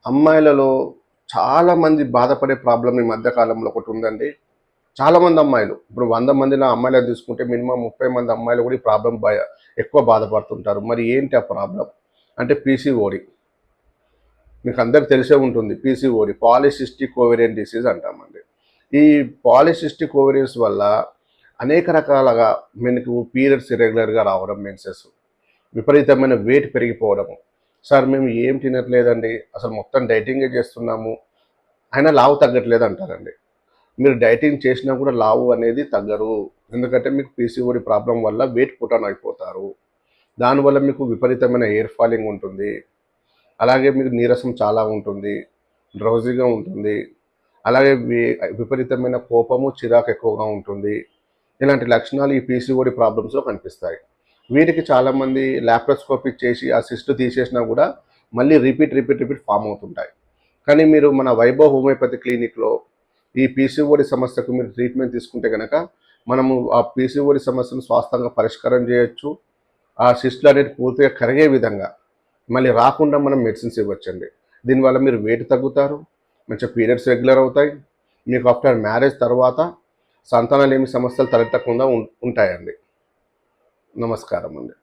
అమ్మాయిలలో చాలామంది బాధపడే ప్రాబ్లం ఈ మధ్య కాలంలో ఒకటి ఉందండి. చాలామంది అమ్మాయిలు ఇప్పుడు 100 మందిలో అమ్మాయిలను తీసుకుంటే మినిమమ్ 30 మంది అమ్మాయిలు కూడా ఈ ప్రాబ్లం ఎక్కువ బాధపడుతుంటారు. మరి ఏంటి ఆ ప్రాబ్లం? అంటే పీసీఓడి. మీకు అందరికి తెలిసే ఉంటుంది. పీసీఓడి పాలిసిస్టిక్ ఓవేరియన్ డిసీజ్ అంటామండి. ఈ పాలిసిస్టిక్ ఓవేరియన్స్ వల్ల అనేక రకాలుగా మనకు పీరియడ్స్ ఇర్రెగ్యులర్‌గా రావడం, మెన్సెస్, విపరీతమైన వెయిట్ పెరిగిపోవడము. సార్ మేము ఏం తినట్లేదండి, అసలు మొత్తం డైటింగే చేస్తున్నాము, అయినా లావు తగ్గట్లేదు అంటారండి. మీరు డైటింగ్ చేసినా కూడా లావు అనేది తగ్గరు. ఎందుకంటే మీకు పీసీఓడి ప్రాబ్లం వల్ల వెయిట్ పుట్ ఆన్ అయిపోతారు. దానివల్ల మీకు విపరీతమైన హెయిర్ ఫాలింగ్ ఉంటుంది. అలాగే మీకు నీరసం చాలా ఉంటుంది, డ్రౌజీగా ఉంటుంది. అలాగే విపరీతమైన కోపము, చిరాకు ఎక్కువగా ఉంటుంది. ఇలాంటి లక్షణాలు ఈ పీసీఓడి ప్రాబ్లమ్స్‌లో కనిపిస్తాయి. వీటికి చాలామంది లాప్రోస్కోపీ చేసి ఆ సిస్ట్ తీసేసినా కూడా మళ్ళీ రిపీట్ ఫామ్ అవుతుంటాయి. కానీ మీరు మన వైభవ్ హోమియోపతి క్లినిక్‌లో ఈ పీసీఓడి సమస్యకు మీరు ట్రీట్మెంట్ తీసుకుంటే గనక మనము ఆ పీసీఓడి సమస్యను స్వాస్థంగా పరిష్కారం చేయొచ్చు. ఆ సిస్టులు అనేవి పూర్తిగా కరిగే విధంగా మళ్ళీ రాకుండా మనం మెడిసిన్స్ ఇవ్వచ్చండి. దీనివల్ల మీరు వెయిట్ తగ్గుతారు, మంచిగా పీరియడ్స్ రెగ్యులర్ అవుతాయి. మీకు ఆఫ్టర్ మ్యారేజ్ తర్వాత సంతానలేమి సమస్యలు తలెత్తకుండా ఉంటాయండి. నమస్కారం అండి.